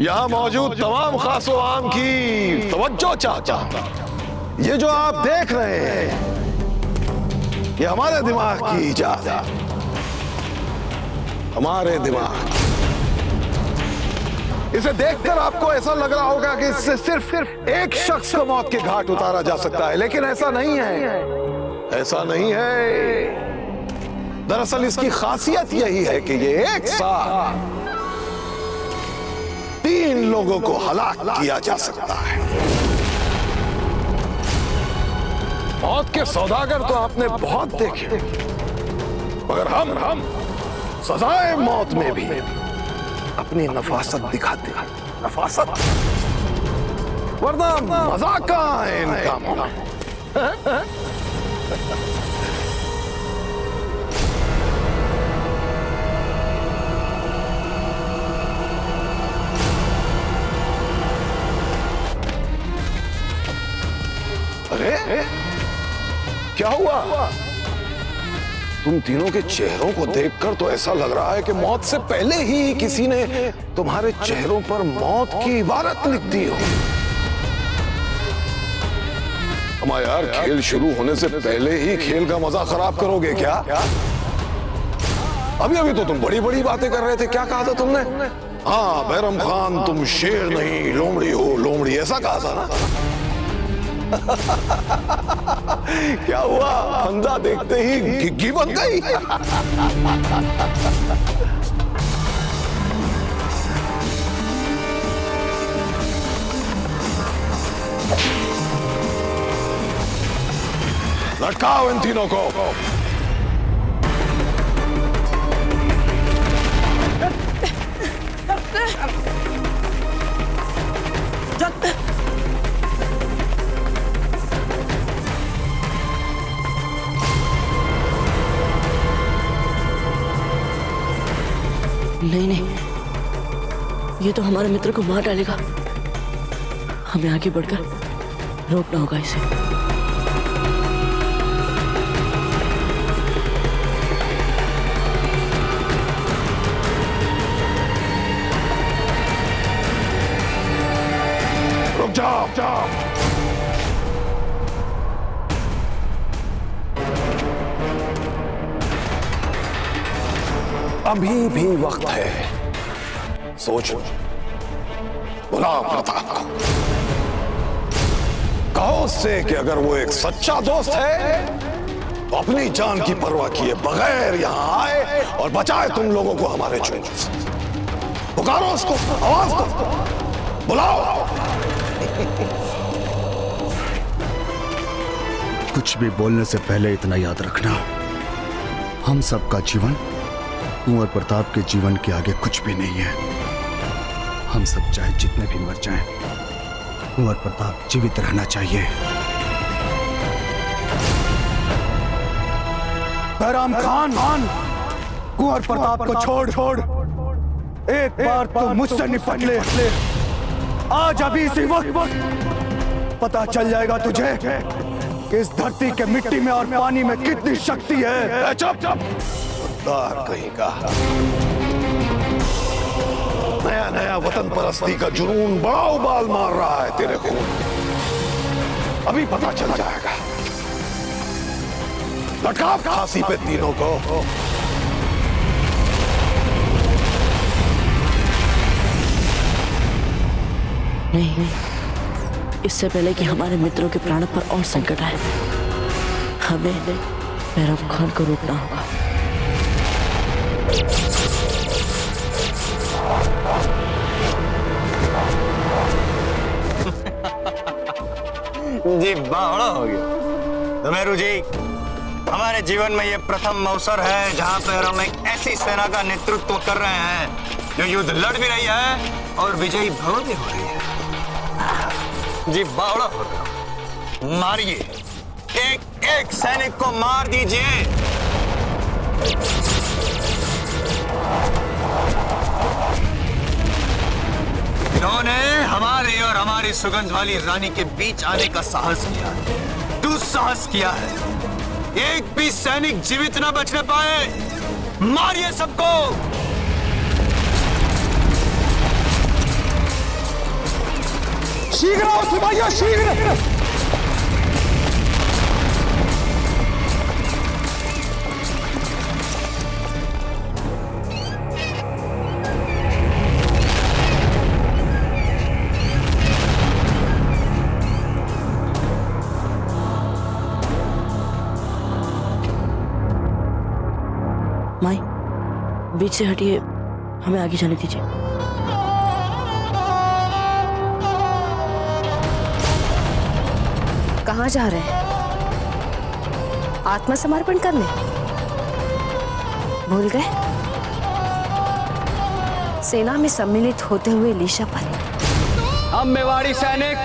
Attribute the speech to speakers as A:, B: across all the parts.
A: यहाँ मौजूद तमाम खासो आम की तवज्जो चाहता हूं। ये जो आप देख रहे हैं ये हमारे दिमाग की इजाद है, हमारे दिमाग। इसे देखकर आपको ऐसा लग रहा होगा कि इससे सिर्फ एक शख्स को मौत के घाट उतारा जा सकता है, लेकिन ऐसा नहीं है, ऐसा नहीं है। दरअसल इसकी खासियत यही है कि ये एक साथ 3 लोगों को हलाक किया जा सकता है। मौत के सौदागर तो आपने बहुत देखे, मगर हम सजाए मौत में भी अपनी नफासत दिखाते हैं, नफासत, वरना मजाक कहां है इन कामों में। अरे क्या हुआ? तुम तीनों के चेहरों को देखकर तो ऐसा लग रहा है कि मौत से पहले ही किसी ने तुम्हारे चेहरों पर मौत की इबारत लिख दी हो। हमारा यार, खेल शुरू होने से पहले ही खेल का मजा खराब करोगे क्या? अभी तो तुम बड़ी बड़ी बातें कर रहे थे। क्या कहा था तुमने? हाँ बैरम खान, तुम शेर नहीं लोमड़ी हो, लोमड़ी, ऐसा कहा था ना? क्या हुआ? फंदा देखते ही घिग्गी बन गई। लटकाओ इन तीनों को।
B: नहीं, ये तो हमारे मित्र को मार डालेगा। हमें आगे बढ़कर रोकना होगा इसे।
A: रुक जाओ। अभी भी वक्त है, सोचो। बुलाओ प्रताप को, कहो उससे कि अगर वो एक सच्चा दोस्त है तो अपनी जान की परवाह किए बगैर यहां आए और बचाए तुम लोगों को हमारे चोट से। पुकारो उसको, आवाज दो, बुलाओ।
C: कुछ भी बोलने से पहले इतना याद रखना, हम सबका जीवन कुंवर प्रताप के जीवन के आगे कुछ भी नहीं है। हम सब चाहे जितने भी मर जाएं, कुंवर प्रताप जीवित रहना चाहिए।
D: बैराम खान, कुंवर प्रताप को छोड़। एक बार तो मुझसे निपट ले। आज अभी इसी वक्त पता चल जाएगा तुझे कि इस धरती के मिट्टी में और पानी में कितनी शक्ति है।
A: चुप। कहीं का नया वतन परस्ती का जुनून बड़ा उबाल मार रहा है तेरे खून। अभी पता चल जाएगा। लटकाओ फांसी पे तीनों को।
B: नहीं, इससे पहले कि हमारे मित्रों के प्राणों पर और संकट आए, हमें बैरम खान को रोकना होगा।
E: जी बावड़ा हो गया। तो मेरू जी, हमारे जीवन में ये प्रथम अवसर है जहां पर हम एक ऐसी सेना का नेतृत्व कर रहे हैं जो युद्ध लड़ भी रही है और विजयी भव भी हो रही है। जी बावड़ा हो गया। मारिए, एक एक सैनिक को मार दीजिए। इन्होंने हमारे और हमारी सुगंध वाली रानी के बीच आने का साहस किया है, दुस्साहस किया है। एक भी सैनिक जीवित न बचने पाए। मारिए सबको।
D: शीघ्र आओ सिपाहियों, शीघ्र।
B: माई, बीच से हटिए, हमें आगे जाने दीजिए।
F: कहाँ जा रहे हैं? आत्मसमर्पण करने? भूल गए? सेना में सम्मिलित होते हुए लीशा पर
G: हम मेवाड़ी सैनिक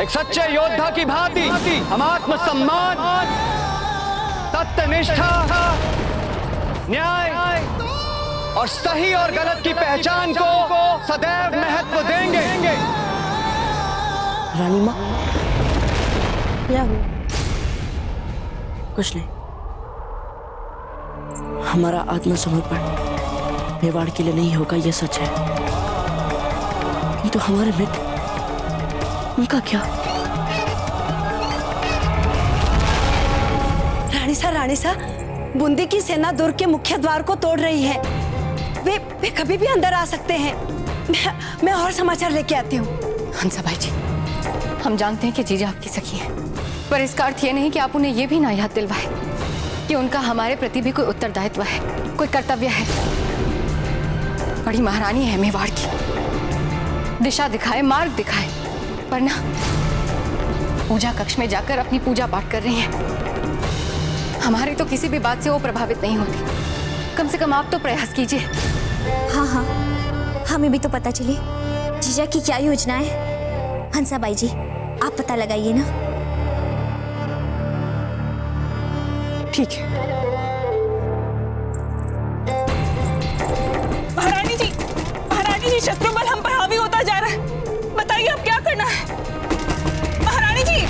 G: एक सच्चे योद्धा की भांति हम आत्मसम्मान, सत्यनिष्ठा, न्याय और सही और गलत की पहचान को सदैव महत्व देंगे।
B: रानी माँ, क्या हुआ? कुछ नहीं। हमारा आत्मसमर्पण मेवाड़ के लिए नहीं होगा, ये सच है। ये तो हमारे मित्र, उनका क्या?
H: रानी सा, बूंदी की सेना दुर्ग के मुख्य द्वार को तोड़ रही है। वे कभी भी अंदर आ सकते हैं। मैं और समाचार लेके आती हूँ।
F: हंसाबाई जी, हम जानते हैं कि जीजा आपकी सखी है, पर इसका अर्थ ये नहीं कि आप उन्हें ये भी ना याद दिलवाए कि उनका हमारे प्रति भी कोई उत्तरदायित्व है, कोई कर्तव्य है। बड़ी महारानी है मेवाड़ की, दिशा दिखाए, मार्ग दिखाए, पर ना पूजा कक्ष में जाकर अपनी पूजा पाठ कर रही हैं। हमारी तो किसी भी बात से वो प्रभावित नहीं होती। कम से कम आप तो प्रयास कीजिए।
I: हाँ, हमें भी तो पता चले जीजा की क्या योजना है। हंसाबाई जी, आप पता लगाइए ना।
F: ठीक है।
H: महारानी जी, शत्रु बल हम पर हावी होता जा रहा है। बताइए अब क्या करना है? महारानी जी,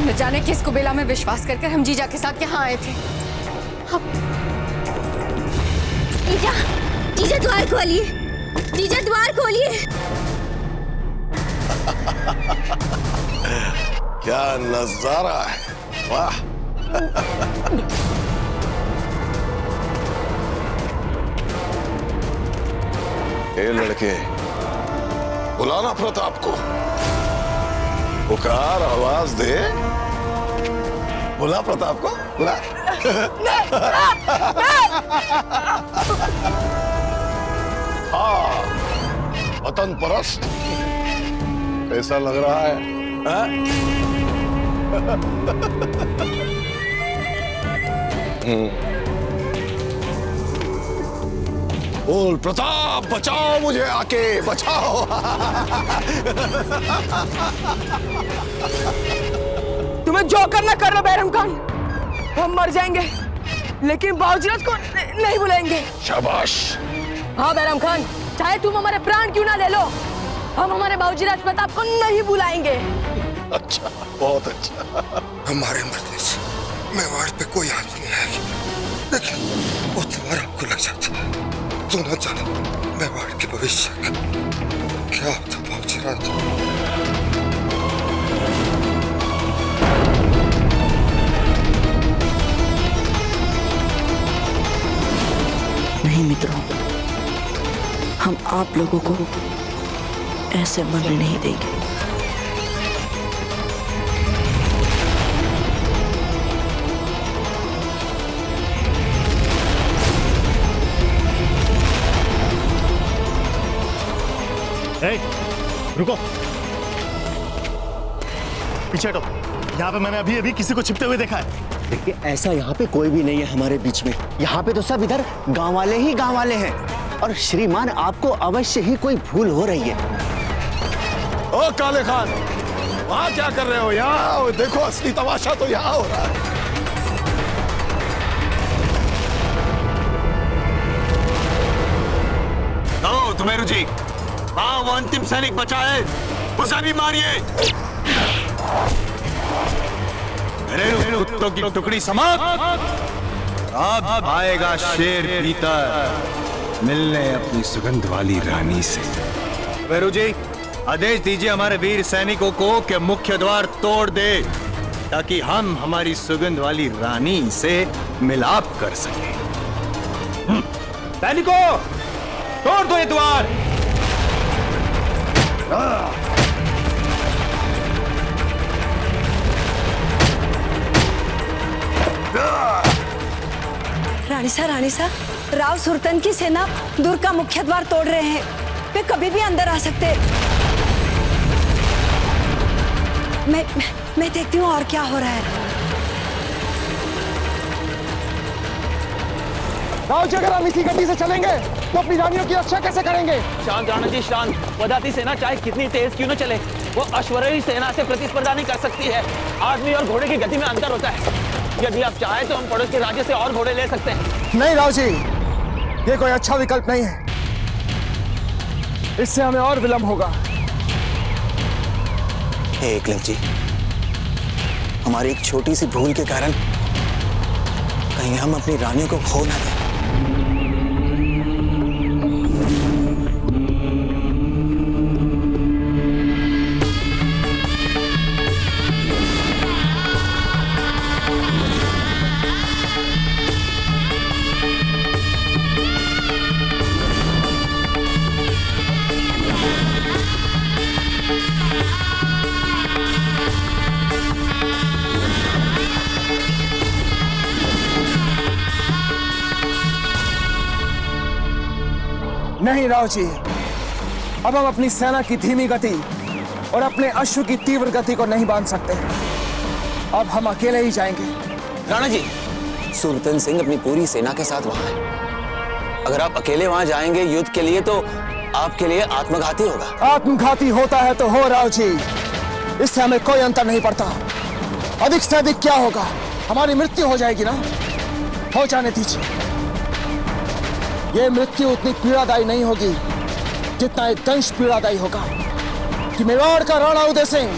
F: न जाने किस कुबेला में विश्वास करके हम जीजा के साथ यहाँ आए थे।
I: जीजा द्वार खोलिए, जीजा द्वार खोलिए।
A: क्या नजारा है, वाह। ये लड़के, बुलाना प्रताप को, पुकार, आवाज दे, बुला प्रताप को, बुला। हाँ, वतन परस्त कैसा लग रहा है, हाँ? बोल प्रताप, बचाओ मुझे, आके बचाओ।
H: तुम्हें जो करना कर लो बैरम खान, हम मर जाएंगे लेकिन बावजीराज को नहीं बुलाएंगे।
A: शाबाश।
H: हाँ बैरम खान, चाहे तुम हमारे प्राण क्यों ना ले लो, हम हमारे बावजीराज प्रताप को नहीं बुलाएंगे।
A: अच्छा, बहुत अच्छा।
J: हमारे मरने से मेवाड़ पे कोई हाथ नहीं आएगी, लेकिन वो तुम्हारा आपको लग जाता है। तू न जाने मेवाड़ के भविष्य क्या होता बावजीराज।
B: नहीं मित्रों, हम आप लोगों को ऐसे मरने नहीं देंगे।
K: रुको, पीछे हटो। यहाँ पे मैंने अभी किसी को छिपते हुए देखा है।
L: देखिए, ऐसा यहाँ पे कोई भी नहीं है हमारे बीच में। यहाँ पे तो सब इधर गांव वाले ही गांव वाले हैं। और श्रीमान, आपको अवश्य ही कोई भूल हो रही है।
A: ओ काले खान, वहाँ क्या कर रहे हो? यहाँ आओ, देखो असली तमाशा तो यहाँ हो रहा है।
E: तुम्हें जी, हाँ, वो अंतिम सैनिक बचा है, उसे भी मारिए। घरेलू कुत्तों की टुकड़ी समाप्त। अब आएगा शेर भीतर मिलने अपनी सुगंध वाली रानी से। भैरू जी, आदेश दीजिए हमारे वीर सैनिकों को कि मुख्य द्वार तोड़ दे, ताकि हम हमारी सुगंध वाली रानी से मिलाप कर सकें।
G: सैनिकों, तोड़ दो ये द्वार।
H: रानी सा, राव सुरतन की सेना दुर्ग का मुख्य द्वार तोड़ रहे हैं। वे कभी भी अंदर आ सकते। मैं देखती हूँ और क्या हो रहा है।
G: राव जी, अगर हम इसी गति से चलेंगे तो अपनी रानियों की रक्षा कैसे करेंगे?
M: शांत राणा जी, शांत। वदाती सेना चाहे कितनी तेज क्यों न चले, वो अश्वरोही सेना से प्रतिस्पर्धा नहीं कर सकती है। आदमी और घोड़े की गति में अंतर होता है। यदि आप चाहे तो हम पड़ोस के राज्य से और घोड़े ले सकते हैं।
G: नहीं राव जी, ये कोई अच्छा विकल्प नहीं है। इससे हमें और विलंब होगा।
L: एकलव्य जी, हमारी एक छोटी सी भूल के कारण कहीं हम अपनी रानियों को खो ना दें।
G: नहीं राव जी, अब हम अपनी सेना की धीमी गति और अपने अश्व की तीव्र गति को नहीं बांध सकते। अब हम अकेले ही जाएंगे।
L: राणा जी, सुरतन सिंह अपनी पूरी सेना के साथ वहां है। अगर आप अकेले वहां जाएंगे युद्ध के लिए तो आपके लिए आत्मघाती होगा।
G: आत्मघाती होता है तो हो राव जी, इससे हमें कोई अंतर नहीं पड़ता। अधिक से अधिक क्या होगा, हमारी मृत्यु हो जाएगी ना। हो जाने दीजिए। ये मृत्यु उतनी पीड़ादायी नहीं होगी जितना एक दंश पीड़ादायी होगा कि मेवाड़ का राणा उदय सिंह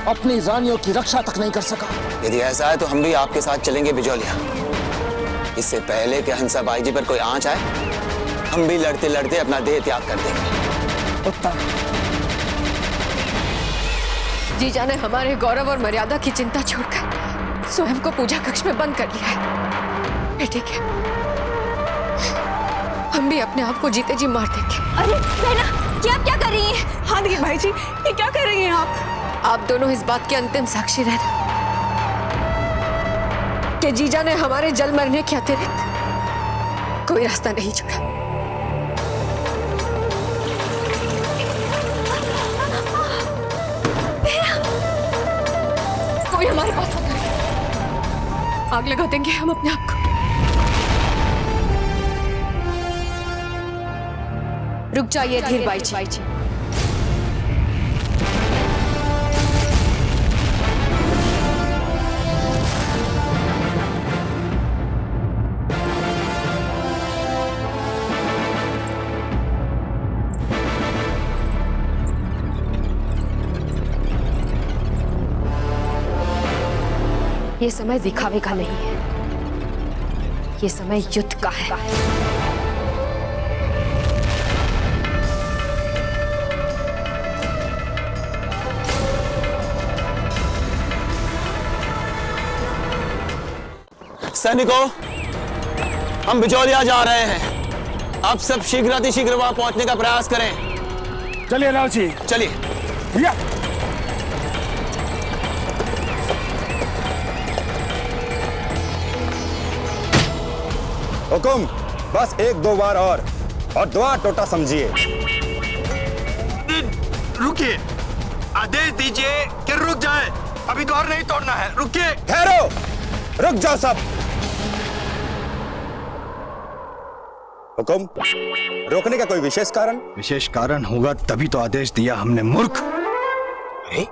G: अपनी रानियों की रक्षा तक नहीं कर सका।
L: यदि ऐसा है तो हम भी आपके साथ चलेंगे बिजौलिया। इससे पहले कि हंसाबाई जी पर कोई आंच आए, हम भी लड़ते लड़ते अपना देह त्याग कर देंगे।
G: उत्तम।
F: जीजा ने हमारे गौरव और मर्यादा की चिंता छोड़कर स्वयं को पूजा कक्ष में बंद कर लिया है। ठीक है, हम भी अपने आप को जीते जी मार देंगे।
I: अरे बहना, क्या कर रही हैं?
H: हाँ देखिए भाई जी, ये क्या कर रही हैं
F: आप दोनों इस बात के अंतिम साक्षी रहना कि जीजा ने हमारे जल मरने के अतिरिक्त कोई रास्ता नहीं छोड़ा। कोई हमारे पास आग लगा देंगे हम अपने आप को। रुक जाइए धीर बाई जी। ये समय दिखावे का नहीं है, ये समय युद्ध का है।
L: सैनिकों, हम बिचौलिया जा रहे हैं। आप सब शीघ्र वहां पहुंचने का प्रयास करें।
G: चलिए राव जी,
L: चलिए।
E: हुकुम, बस एक दो बार और द्वार टोटा समझिए। रुकिए, आदेश दीजिए कि रुक जाए। अभी द्वार नहीं तोड़ना है, रुकिए। ठहरो, रुक जाओ सब। हुकुम, रोकने का कोई विशेष कारण?
C: विशेष कारण होगा तभी तो आदेश दिया हमने, मूर्ख।
A: अरे,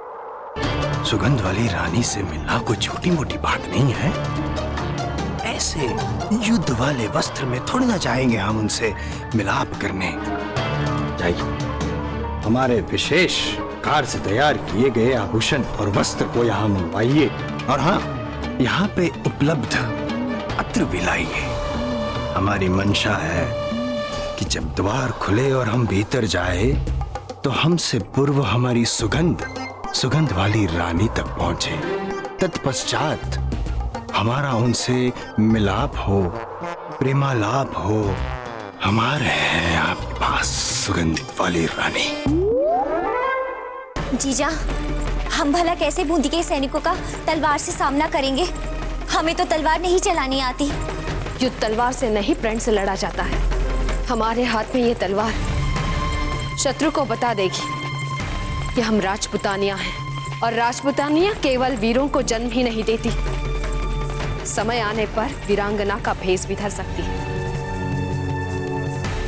A: सुगंध वाली रानी से मिलना कोई छोटी मोटी बात नहीं है। ऐसे युद्ध वाले वस्त्र में थोड़ी ना जाएंगे हम उनसे मिलाप करने। जाइए, हमारे विशेष कार से तैयार किए गए आभूषण और वस्त्र को यहाँ मंगवाइए, और हाँ, यहाँ पे उपलब्ध अत्र भी लाइए। हमारी मंशा है कि जब द्वार खुले और हम भीतर जाए
N: तो हमसे पूर्व हमारी सुगंध वाली रानी तक पहुंचे। तत्पश्चात हमारा उनसे मिलाप हो, प्रेमालाप हो। हमारे हैं आपके पास सुगंधित वाली रानी।
I: जीजा, हम भला कैसे बूंदी के सैनिकों का तलवार से सामना करेंगे? हमें तो तलवार नहीं चलानी आती।
O: युद्ध तलवार से नहीं, प्रण से लड़ा जाता है। हमारे हाथ में ये तलवार शत्रु को बता देगी कि हम राजपुतानिया हैं, और राजपुतानिया केवल वीरों को जन्म ही नहीं देती, समय आने पर वीरांगना का भेष भी धर सकती है।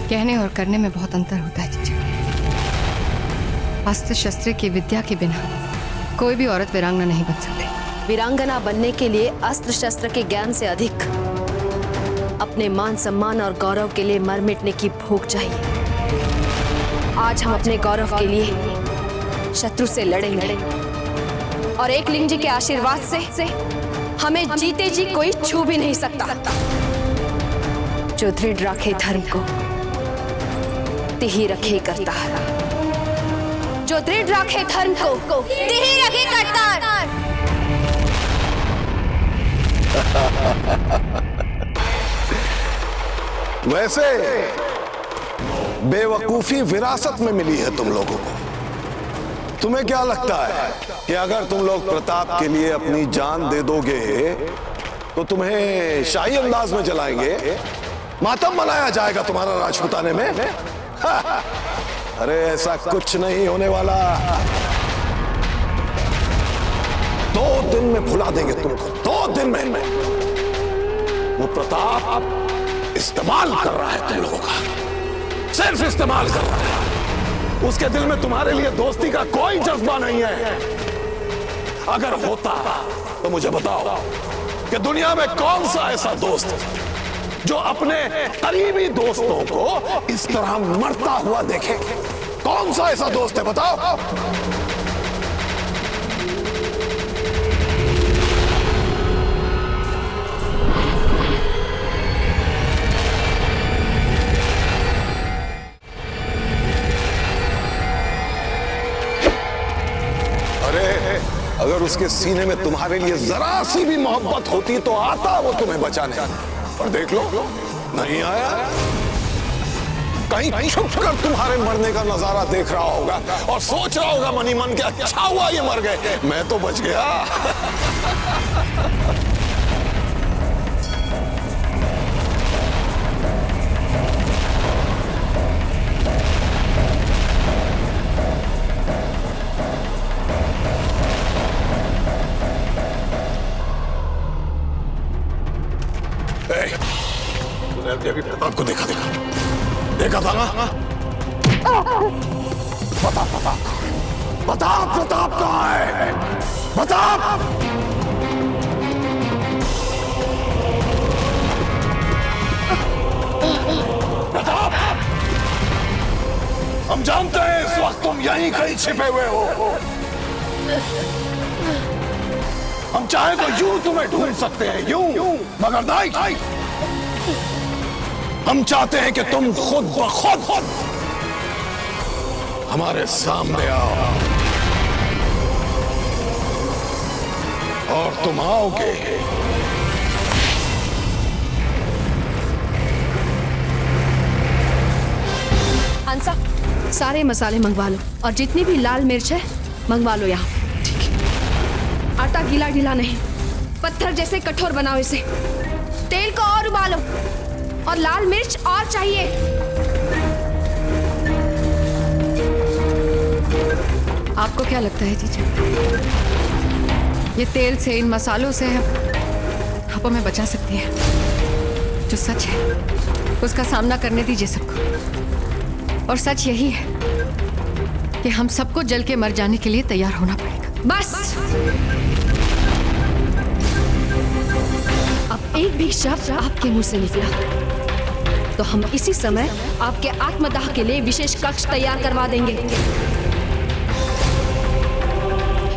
F: कहने और करने में बहुत अंतर होता है जीजा। अस्त्र शस्त्र की विद्या के बिना कोई भी औरत वीरांगना नहीं बन सकती।
O: वीरांगना बनने के लिए अस्त्र शस्त्र के ज्ञान से अधिक अपने मान सम्मान और गौरव के लिए मर मिटने की भूख चाहिए। आज हम अपने गौरव के लिए शत्रु से लड़ेंगे, और एक लिंग जी के आशीर्वाद से हमें जीते जी कोई छू भी नहीं सकता। जो दृढ़ रखे धर्म को तिही रखे करतार, जो दृढ़ रखे धर्म को तिही रखे करतार।
A: वैसे बेवकूफी विरासत में मिली है तुम लोगों को। तुम्हें क्या लगता है कि अगर तुम लोग प्रताप के लिए अपनी जान दे दोगे तो तुम्हें शाही अंदाज में जलाएंगे, मातम मनाया जाएगा तुम्हारा राजपुताने में? अरे ऐसा कुछ नहीं होने वाला। 2 दिन में भुला देंगे तुमको, 2 दिन में। वो प्रताप इस्तेमाल कर रहा है तुम लोगों का, सिर्फ इस्तेमाल कर रहा है। उसके दिल में तुम्हारे लिए दोस्ती का कोई जज्बा नहीं है। अगर होता तो मुझे बताओ कि दुनिया में कौन सा ऐसा दोस्त जो अपने करीबी दोस्तों को इस तरह मरता हुआ देखे? कौन सा ऐसा दोस्त है बताओ? अगर उसके सीने में तुम्हारे लिए जरा सी भी मोहब्बत होती तो आता वो तुम्हें बचाने। और देख लो, नहीं आया। कहीं छुप कर तुम्हारे मरने का नजारा देख रहा होगा और सोच रहा होगा मनी मन के, अच्छा हुआ ये मर गए, मैं तो बच गया। अभी प्रताप को देखा था ना? प्रताप कहाँ है? प्रताप! हम जानते हैं इस वक्त तुम यहीं कहीं छिपे हुए हो। हम चाहे तो यूं तुम्हें ढूंढ सकते हैं, यूं, मगर नहीं। हम चाहते हैं कि तुम खुद ब खुद हमारे सामने आओ, और तुम आओगे
O: हंसा, सारे मसाले मंगवा लो, और जितनी भी लाल मिर्च है मंगवा लो यहाँ। ठीक है। आटा गीला ढीला नहीं, पत्थर जैसे कठोर बनाओ इसे। तेल को और उबालो, और लाल मिर्च और चाहिए। आपको क्या लगता है जीजा, ये तेल से, इन मसालों से आप हमें बचा सकती है? जो सच है उसका सामना करने दीजिए सबको। और सच यही है कि हम सबको जल के मर जाने के लिए तैयार होना पड़ेगा। बस अब एक भी शब्द आपके मुंह से निकला तो हम इसी समय आपके आत्मदाह के लिए विशेष कक्ष तैयार करवा देंगे।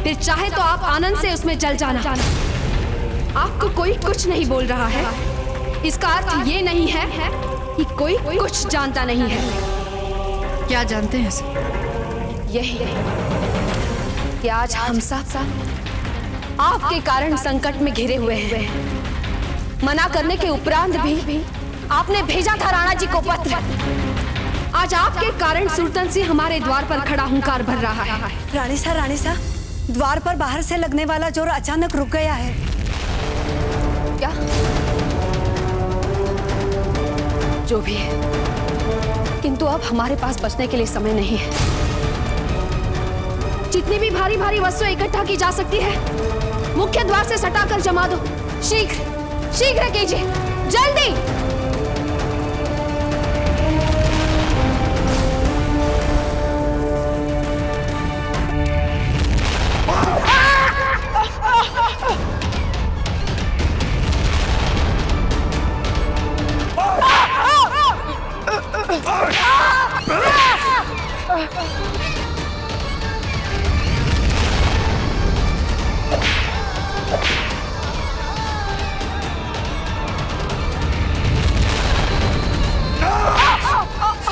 O: फिर चाहे तो आप आनंद से उसमें जल जाना। आपको कोई कुछ नहीं बोल रहा है, इसका अर्थ ये नहीं है कि कोई कुछ जानता नहीं है। क्या जानते हैं सर? यही कि आज हम सब आपके कारण संकट में घिरे हुए हैं। मना करने के उपरांत भी आपने भेजा था राणा जी को पत्र। आज आपके कारण सुल्तान सिंह हमारे द्वार पर खड़ा हुंकार भर रहा है।
H: रानी सा, द्वार पर बाहर से लगने वाला जोर अचानक रुक गया है।
O: क्या? जो भी है, किंतु अब हमारे पास बचने के लिए समय नहीं है। जितनी भी भारी भारी वस्तुएं इकट्ठा की जा सकती है, मुख्य द्वार से सटाकर जमा दो। शीघ्र कीजिए, जल्दी।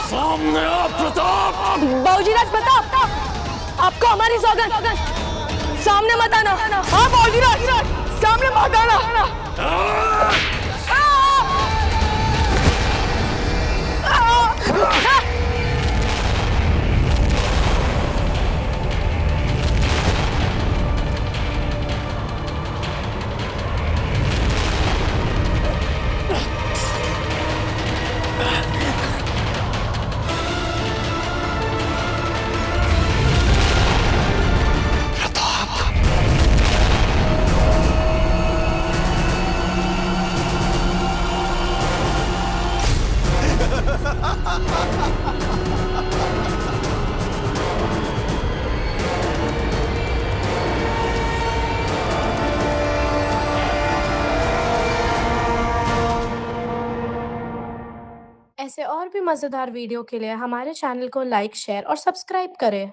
A: सामने आ प्रताप।
B: बाबूजीराज प्रताप, आपको हमारी सौगंध, सामने मत आना। हाँ बाबूजीराज, सामने मत आना।
P: ऐसे और भी मज़ेदार वीडियो के लिए हमारे चैनल को लाइक, शेयर और सब्सक्राइब करें।